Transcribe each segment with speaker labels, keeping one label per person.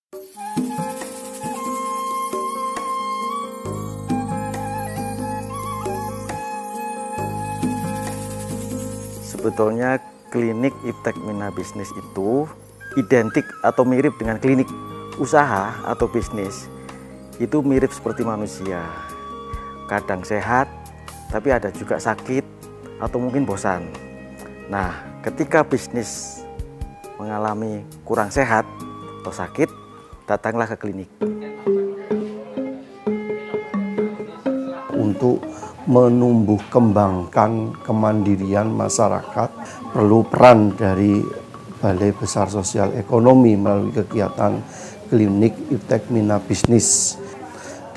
Speaker 1: Sebetulnya klinik Iptek Mina Bisnis itu identik atau mirip dengan klinik usaha atau bisnis. Itu mirip seperti manusia. Kadang sehat, tapi ada juga sakit atau mungkin bosan. Nah, ketika bisnis mengalami kurang sehat atau sakit, datanglah ke klinik.
Speaker 2: Untuk menumbuh kembangkan kemandirian masyarakat, perlu peran dari Balai Besar Sosial Ekonomi melalui kegiatan klinik Iptek Mina Bisnis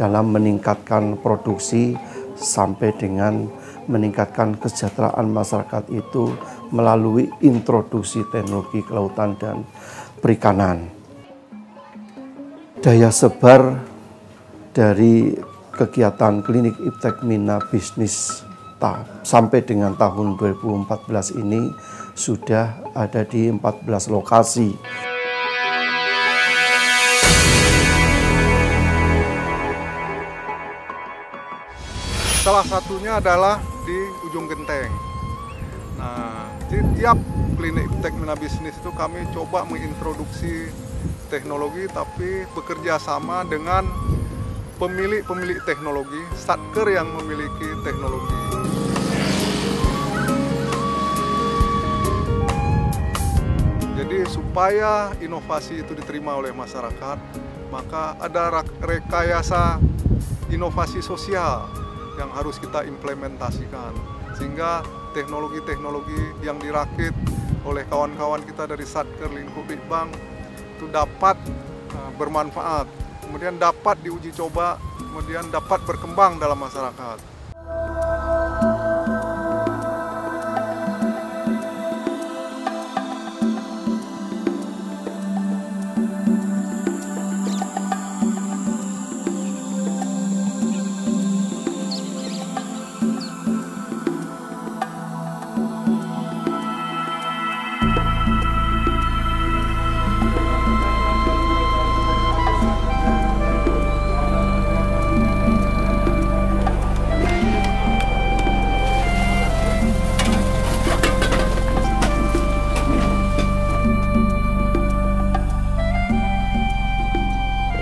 Speaker 2: dalam meningkatkan produksi sampai dengan meningkatkan kesejahteraan masyarakat itu melalui introduksi teknologi kelautan dan perikanan. Daya sebar dari kegiatan klinik Iptek Mina Bisnis sampai dengan tahun 2014 ini sudah ada di 14 lokasi.
Speaker 3: Salah satunya adalah di Ujung Genteng. Nah, di tiap klinik Iptek Mina Bisnis itu kami coba mengintroduksi teknologi, tapi bekerja sama dengan pemilik teknologi, satker yang memiliki teknologi. Jadi supaya inovasi itu diterima oleh masyarakat, maka ada rekayasa inovasi sosial yang harus kita implementasikan. Sehingga teknologi-teknologi yang dirakit oleh kawan-kawan kita dari Satker Lingkup Litbang itu dapat bermanfaat, kemudian dapat diuji coba, kemudian dapat berkembang dalam masyarakat.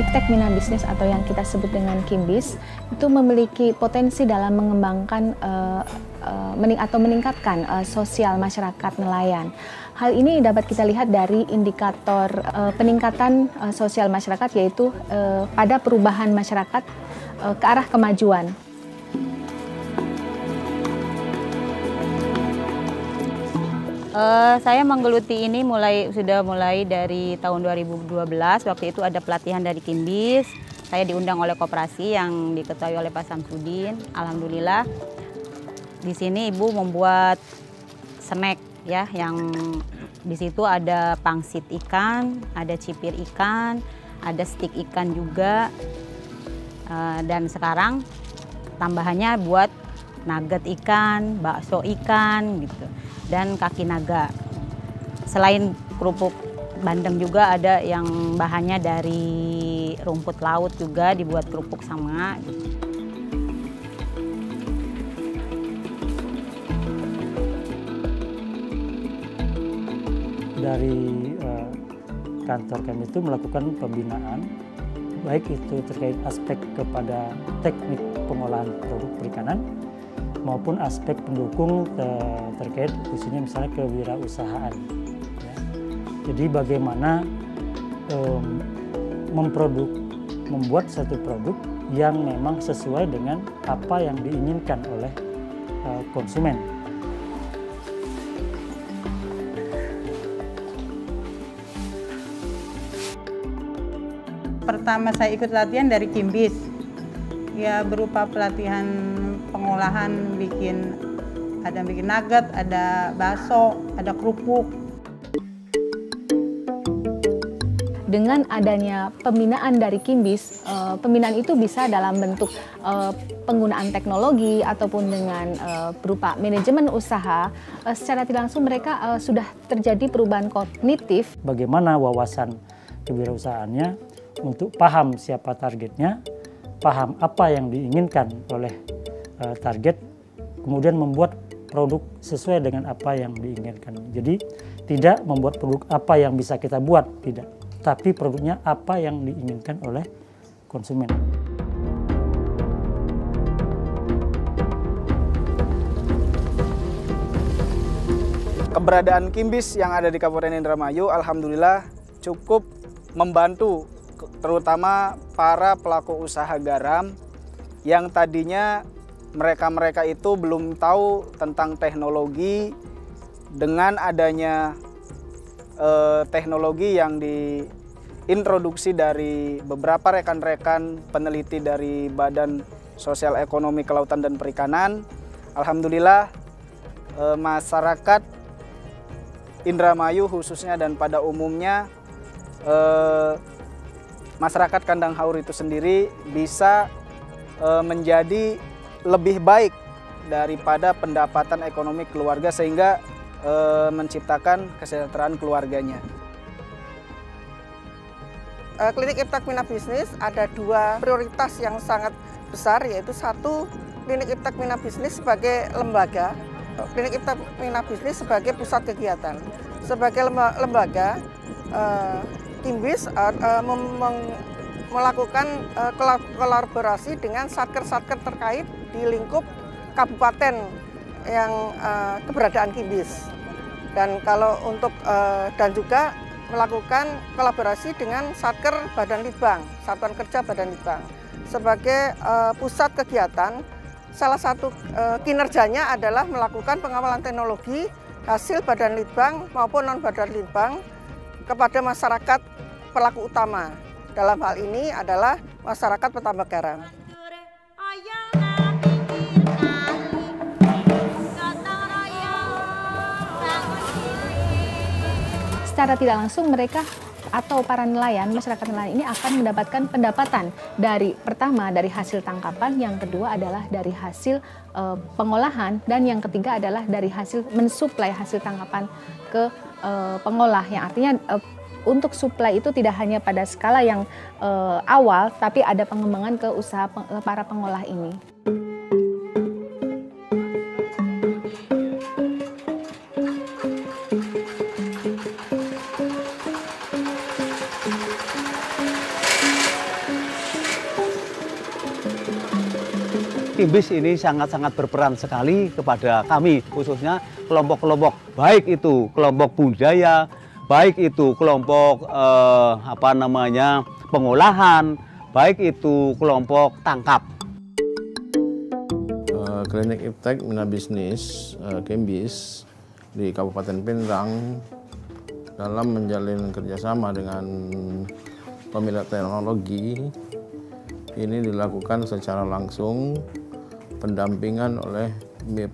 Speaker 4: Iptek Mina Bisnis atau yang kita sebut dengan KIMBIS itu memiliki potensi dalam mengembangkan atau meningkatkan sosial masyarakat nelayan. Hal ini dapat kita lihat dari indikator peningkatan sosial masyarakat, yaitu pada perubahan masyarakat ke arah kemajuan.
Speaker 5: Saya menggeluti ini sudah mulai dari tahun 2012. Waktu itu ada pelatihan dari KIMBIS. Saya diundang oleh koperasi yang diketuai oleh Pak Samsudin. Alhamdulillah di sini Ibu membuat snack ya, yang di situ ada pangsit ikan, ada cipir ikan, ada stik ikan juga. Dan sekarang tambahannya buat nugget ikan, bakso ikan gitu, dan kaki naga. Selain kerupuk bandeng juga ada yang bahannya dari rumput laut juga dibuat kerupuk sama gitu.
Speaker 6: Dari kantor kami itu melakukan pembinaan, baik itu terkait aspek kepada teknik pengolahan produk perikanan maupun aspek pendukung terkait khususnya misalnya kewirausahaan. Ya. Jadi bagaimana membuat satu produk yang memang sesuai dengan apa yang diinginkan oleh konsumen.
Speaker 7: Pertama saya ikut latihan dari KIMBIS, ya berupa pelatihan pengolahan, ada bikin nugget, ada bakso, ada kerupuk.
Speaker 4: Dengan adanya pembinaan dari KIMBIS, pembinaan itu bisa dalam bentuk penggunaan teknologi ataupun dengan berupa manajemen usaha. Secara tidak langsung mereka sudah terjadi perubahan kognitif.
Speaker 6: Bagaimana wawasan kewirausahaannya untuk paham siapa targetnya, paham apa yang diinginkan oleh target, kemudian membuat produk sesuai dengan apa yang diinginkan. Jadi tidak membuat produk apa yang bisa kita buat, tidak. Tapi produknya apa yang diinginkan oleh konsumen.
Speaker 8: Keberadaan Kimbis yang ada di Kabupaten Indramayu alhamdulillah cukup membantu terutama para pelaku usaha garam yang tadinya mereka itu belum tahu tentang teknologi. Dengan adanya teknologi yang diintroduksi dari beberapa rekan-rekan peneliti dari Badan Sosial Ekonomi Kelautan dan Perikanan, alhamdulillah masyarakat Indramayu khususnya dan pada umumnya masyarakat Kandang Haur itu sendiri bisa menjadi lebih baik daripada pendapatan ekonomi keluarga sehingga menciptakan kesejahteraan keluarganya.
Speaker 9: Klinik Iptek Mina Bisnis ada dua prioritas yang sangat besar, yaitu satu, Klinik Iptek Mina Bisnis sebagai lembaga, Klinik Iptek Mina Bisnis sebagai pusat kegiatan. Sebagai lembaga, Kimbis melakukan kolaborasi dengan satker-satker terkait di lingkup kabupaten yang keberadaan Kimbis. Dan kalau untuk dan juga melakukan kolaborasi dengan satker Badan Litbang, Satuan Kerja Badan Litbang. Sebagai pusat kegiatan, salah satu kinerjanya adalah melakukan pengawalan teknologi hasil Badan Litbang maupun non-Badan Litbang kepada masyarakat pelaku utama. Dalam hal ini adalah masyarakat petambak garam.
Speaker 4: Secara tidak langsung mereka atau para nelayan, masyarakat nelayan ini akan mendapatkan pendapatan dari pertama dari hasil tangkapan, yang kedua adalah dari hasil pengolahan, dan yang ketiga adalah dari hasil mensuplai hasil tangkapan ke pengolah, yang artinya untuk suplai itu tidak hanya pada skala yang awal, tapi ada pengembangan ke usaha para pengolah ini.
Speaker 10: Kimbis ini sangat-sangat berperan sekali kepada kami, khususnya kelompok-kelompok, baik itu kelompok budaya, baik itu kelompok pengolahan, baik itu kelompok tangkap.
Speaker 11: Klinik Iptek Mina Bisnis Kimbis di Kabupaten Pindrang dalam menjalin kerjasama dengan pemilik teknologi ini dilakukan secara langsung pendampingan oleh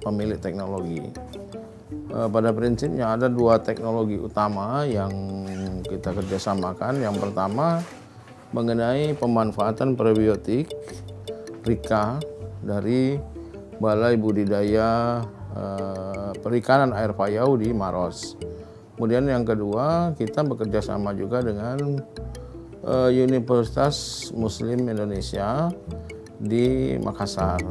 Speaker 11: pemilik teknologi. Pada prinsipnya ada dua teknologi utama yang kita kerjasamakan. Yang pertama mengenai pemanfaatan prebiotik RIKA dari Balai Budidaya Perikanan Air Payau di Maros. Kemudian yang kedua kita bekerja sama juga dengan Universitas Muslim Indonesia di Makassar.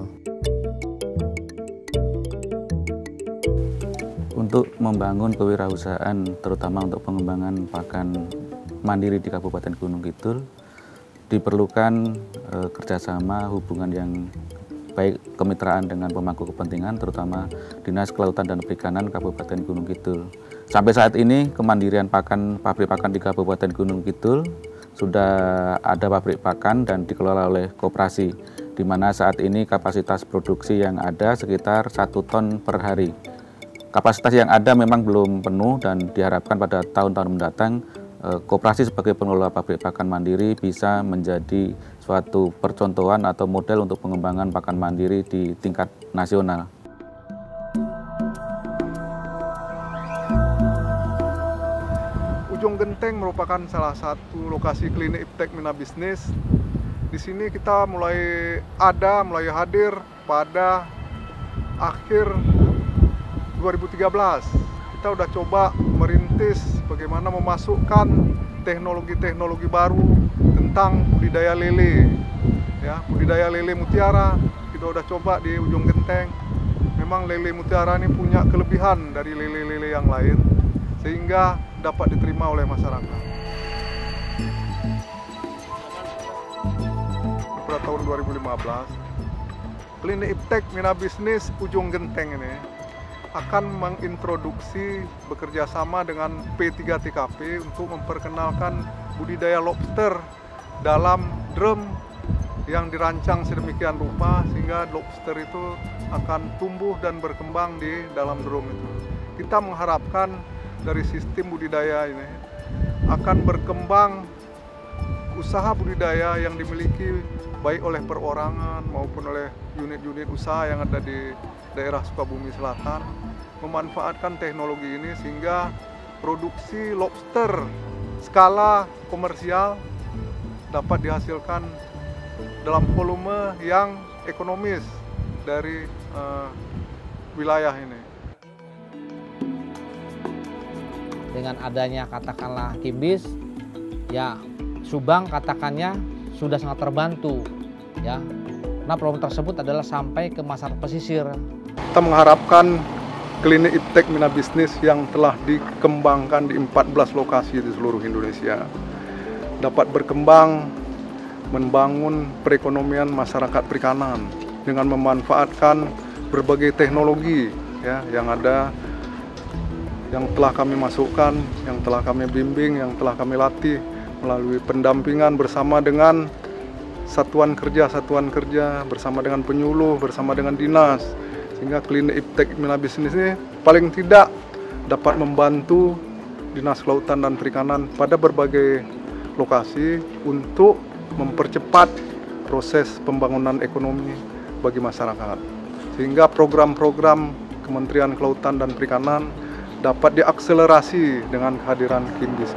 Speaker 12: Untuk membangun kewirausahaan, terutama untuk pengembangan pakan mandiri di Kabupaten Gunung Kidul, diperlukan kerjasama hubungan yang baik, kemitraan dengan pemangku kepentingan, terutama Dinas Kelautan dan Perikanan Kabupaten Gunung Kidul. Sampai saat ini kemandirian pakan, pabrik pakan di Kabupaten Gunung Kidul sudah ada pabrik pakan dan dikelola oleh koperasi, di mana saat ini kapasitas produksi yang ada sekitar 1 ton per hari. Kapasitas yang ada memang belum penuh dan diharapkan pada tahun-tahun mendatang koperasi sebagai pengelola pabrik pakan mandiri bisa menjadi suatu percontohan atau model untuk pengembangan pakan mandiri di tingkat nasional.
Speaker 3: Ujung Genteng merupakan salah satu lokasi klinik Iptek Mina Bisnis. Di sini kita mulai hadir pada akhir 2013. Kita udah coba merintis bagaimana memasukkan teknologi-teknologi baru tentang budidaya lele. Ya, budidaya lele mutiara kita udah coba di Ujung Genteng. Memang lele mutiara ini punya kelebihan dari lele-lele yang lain sehingga dapat diterima oleh masyarakat. Pada tahun 2015, Klinik Iptek Mina Bisnis Ujung Genteng ini akan mengintroduksi bekerja sama dengan P3TKP untuk memperkenalkan budidaya lobster dalam drum yang dirancang sedemikian rupa sehingga lobster itu akan tumbuh dan berkembang di dalam drum itu. Kita mengharapkan dari sistem budidaya ini akan berkembang usaha budidaya yang dimiliki baik oleh perorangan maupun oleh unit-unit usaha yang ada di daerah Sukabumi Selatan, memanfaatkan teknologi ini sehingga produksi lobster skala komersial dapat dihasilkan dalam volume yang ekonomis dari wilayah ini.
Speaker 13: Dengan adanya katakanlah Kimbis, ya Subang katakannya sudah sangat terbantu, ya. Nah, problem tersebut adalah sampai ke masyarakat pesisir.
Speaker 3: Kita mengharapkan Klinik Iptek Mina Bisnis yang telah dikembangkan di 14 lokasi di seluruh Indonesia dapat berkembang membangun perekonomian masyarakat perikanan dengan memanfaatkan berbagai teknologi ya yang ada, yang telah kami masukkan, yang telah kami bimbing, yang telah kami latih melalui pendampingan bersama dengan satuan kerja, bersama dengan penyuluh, bersama dengan dinas, sehingga Klinik Iptek Mina Bisnis ini paling tidak dapat membantu Dinas Kelautan dan Perikanan pada berbagai lokasi untuk mempercepat proses pembangunan ekonomi bagi masyarakat, sehingga program-program Kementerian Kelautan dan Perikanan dapat diakselerasi dengan kehadiran Kimbis.